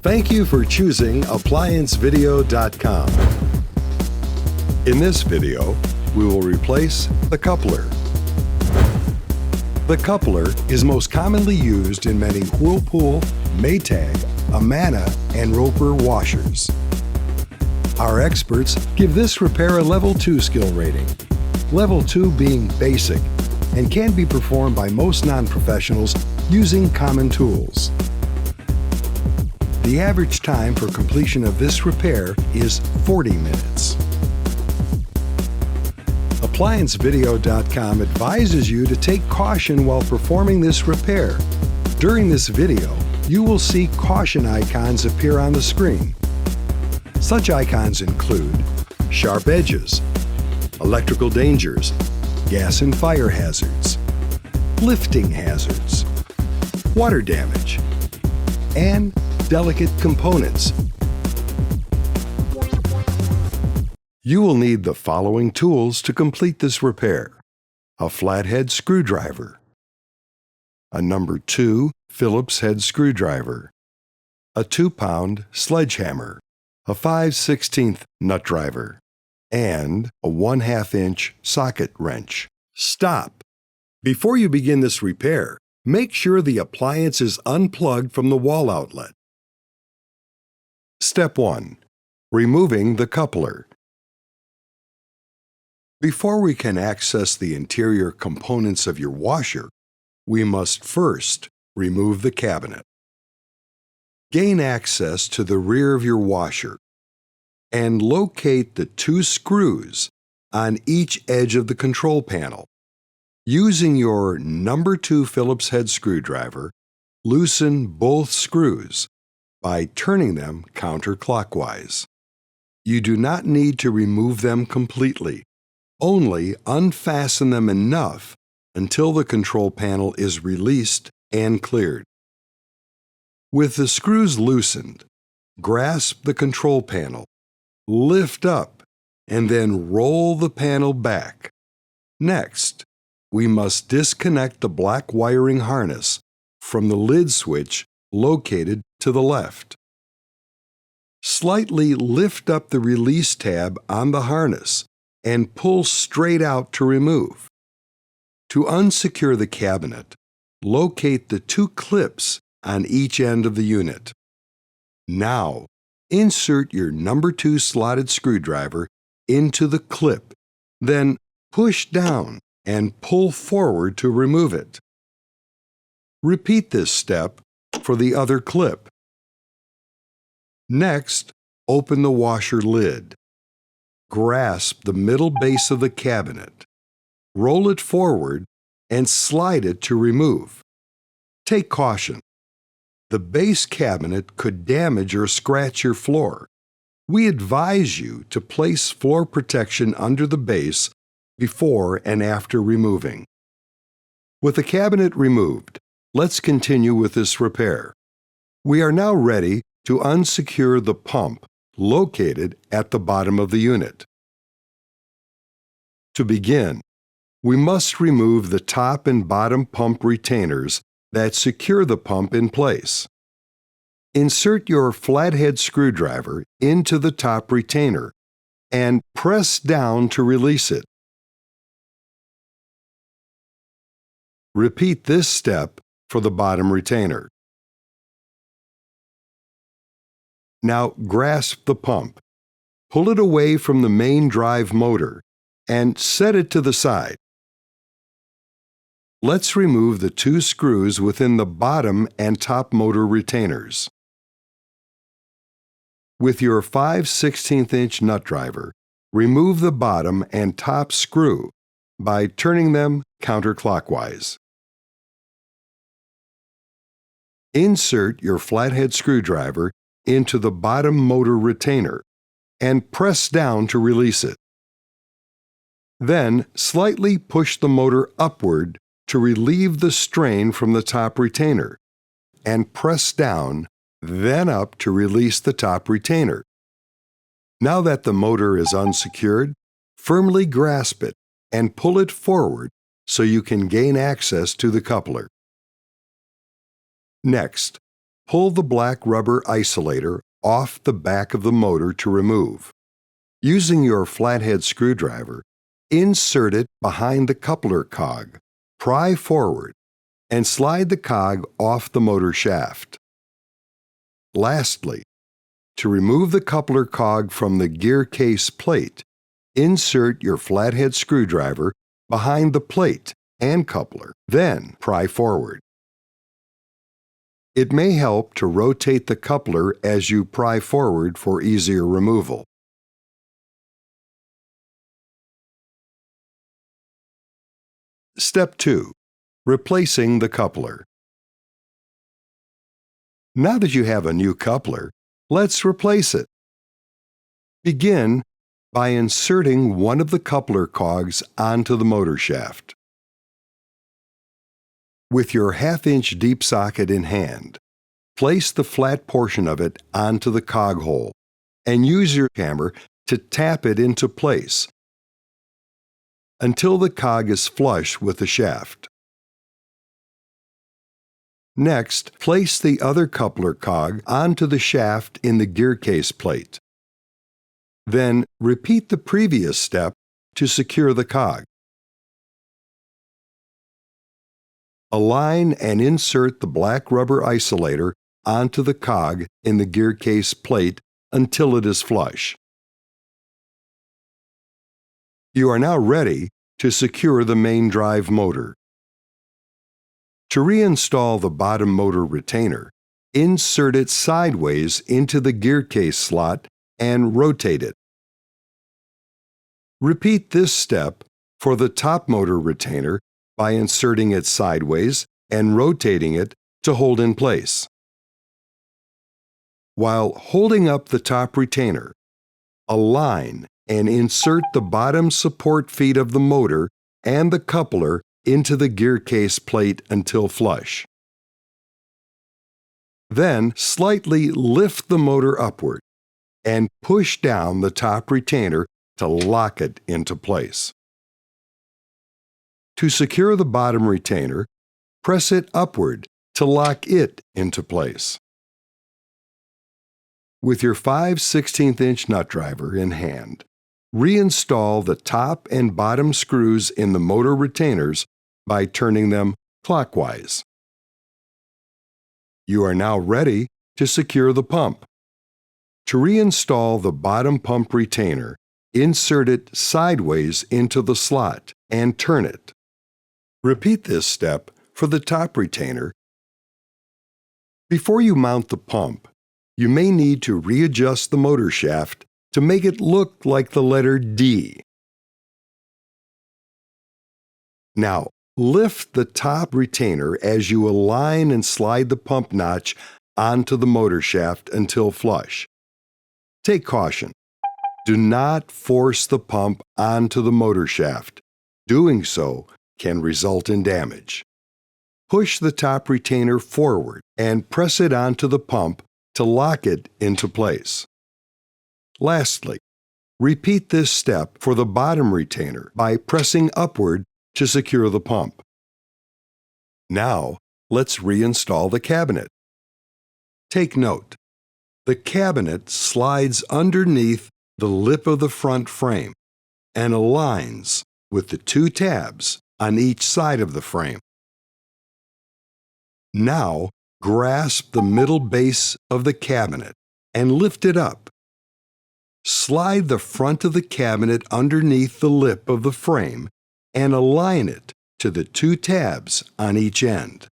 Thank you for choosing ApplianceVideo.com. In this video, we will replace the coupler. The coupler is most commonly used in many Whirlpool, Maytag, Amana, and Roper washers. Our experts give this repair a Level 2 skill rating, Level 2 being basic and can be performed by most non-professionals using common tools. The average time for completion of this repair is 40 minutes. ApplianceVideo.com advises you to take caution while performing this repair. During this video, you will see caution icons appear on the screen. Such icons include sharp edges, electrical dangers, gas and fire hazards, lifting hazards, water damage, and delicate components. You will need the following tools to complete this repair: a flathead screwdriver, a number 2 Phillips head screwdriver, a 2-pound sledgehammer, a 5/16 nut driver, and a 1/2 inch socket wrench. Stop! Before you begin this repair, make sure the appliance is unplugged from the wall outlet. Step 1. Removing the coupler. Before we can access the interior components of your washer, we must first remove the cabinet. Gain access to the rear of your washer and locate the 2 screws on each edge of the control panel. Using your number 2 Phillips head screwdriver, loosen both screws by turning them counterclockwise. You do not need to remove them completely. Only unfasten them enough until the control panel is released and cleared. With the screws loosened, grasp the control panel, lift up, and then roll the panel back. Next, we must disconnect the black wiring harness from the lid switch located to the left. Slightly lift up the release tab on the harness and pull straight out to remove. To unsecure the cabinet, locate the 2 clips on each end of the unit. Now, insert your number 2 slotted screwdriver into the clip, then push down and pull forward to remove it. Repeat this step for the other clip. Next, open the washer lid. Grasp the middle base of the cabinet, roll it forward, and slide it to remove. Take caution. The base cabinet could damage or scratch your floor. We advise you to place floor protection under the base before and after removing. With the cabinet removed, let's continue with this repair. We are now ready to unsecure the pump located at the bottom of the unit. To begin, we must remove the top and bottom pump retainers that secure the pump in place. Insert your flathead screwdriver into the top retainer and press down to release it. Repeat this step for the bottom retainer. Now grasp the pump, pull it away from the main drive motor, and set it to the side. Let's remove the 2 screws within the bottom and top motor retainers. With your 5/16 inch nut driver, remove the bottom and top screw by turning them counterclockwise. Insert your flathead screwdriver into the bottom motor retainer and press down to release it. Then slightly push the motor upward to relieve the strain from the top retainer and press down, then up to release the top retainer. Now that the motor is unsecured, firmly grasp it and pull it forward so you can gain access to the coupler. Next, pull the black rubber isolator off the back of the motor to remove. Using your flathead screwdriver, insert it behind the coupler cog, pry forward, and slide the cog off the motor shaft. Lastly, to remove the coupler cog from the gear case plate, insert your flathead screwdriver behind the plate and coupler, then pry forward. It may help to rotate the coupler as you pry forward for easier removal. Step 2. Replacing the coupler. Now that you have a new coupler, let's replace it. Begin by inserting one of the coupler cogs onto the motor shaft. With your 1/2-inch deep socket in hand, place the flat portion of it onto the cog hole and use your hammer to tap it into place until the cog is flush with the shaft. Next, place the other coupler cog onto the shaft in the gear case plate. Then, repeat the previous step to secure the cog. Align and insert the black rubber isolator onto the cog in the gear case plate until it is flush. You are now ready to secure the main drive motor. To reinstall the bottom motor retainer, insert it sideways into the gear case slot and rotate it. Repeat this step for the top motor retainer by inserting it sideways and rotating it to hold in place. While holding up the top retainer, align and insert the bottom support feet of the motor and the coupler into the gear case plate until flush. Then slightly lift the motor upward and push down the top retainer to lock it into place. To secure the bottom retainer, press it upward to lock it into place. With your 5/16" nut driver in hand, reinstall the top and bottom screws in the motor retainers by turning them clockwise. You are now ready to secure the pump. To reinstall the bottom pump retainer, insert it sideways into the slot and turn it. Repeat this step for the top retainer. Before you mount the pump, you may need to readjust the motor shaft to make it look like the letter D. Now, lift the top retainer as you align and slide the pump notch onto the motor shaft until flush. Take caution. Do not force the pump onto the motor shaft. Doing so can result in damage. Push the top retainer forward and press it onto the pump to lock it into place. Lastly, repeat this step for the bottom retainer by pressing upward to secure the pump. Now, let's reinstall the cabinet. Take note, the cabinet slides underneath the lip of the front frame and aligns with the two tabs on each side of the frame. Now, grasp the middle base of the cabinet and lift it up. Slide the front of the cabinet underneath the lip of the frame and align it to the two tabs on each end.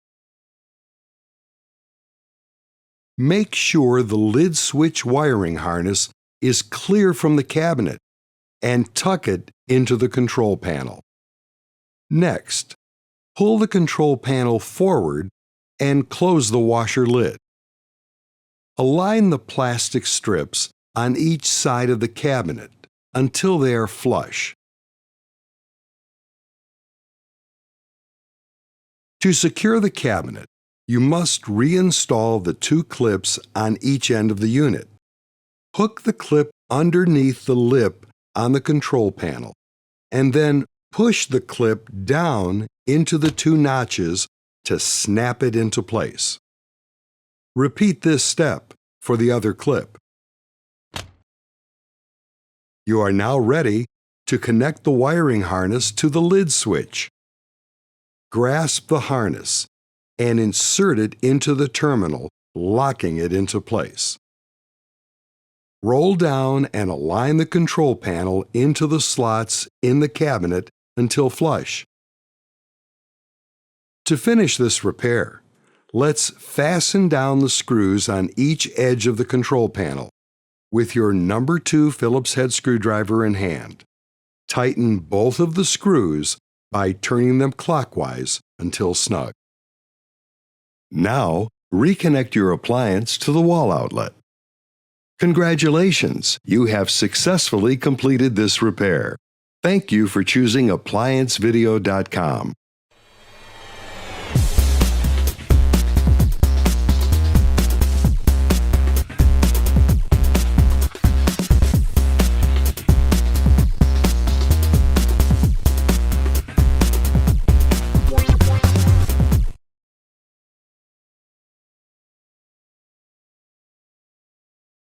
Make sure the lid switch wiring harness is clear from the cabinet and tuck it into the control panel. Next, pull the control panel forward and close the washer lid. Align the plastic strips on each side of the cabinet until they are flush. To secure the cabinet, you must reinstall the two clips on each end of the unit. Hook the clip underneath the lip on the control panel, and then push the clip down into the two notches to snap it into place. Repeat this step for the other clip. You are now ready to connect the wiring harness to the lid switch. Grasp the harness and insert it into the terminal, locking it into place. Roll down and align the control panel into the slots in the cabinet until flush. To finish this repair, let's fasten down the screws on each edge of the control panel with your number 2 Phillips head screwdriver in hand. Tighten both of the screws by turning them clockwise until snug. Now, reconnect your appliance to the wall outlet. Congratulations! You have successfully completed this repair. Thank you for choosing ApplianceVideo.com.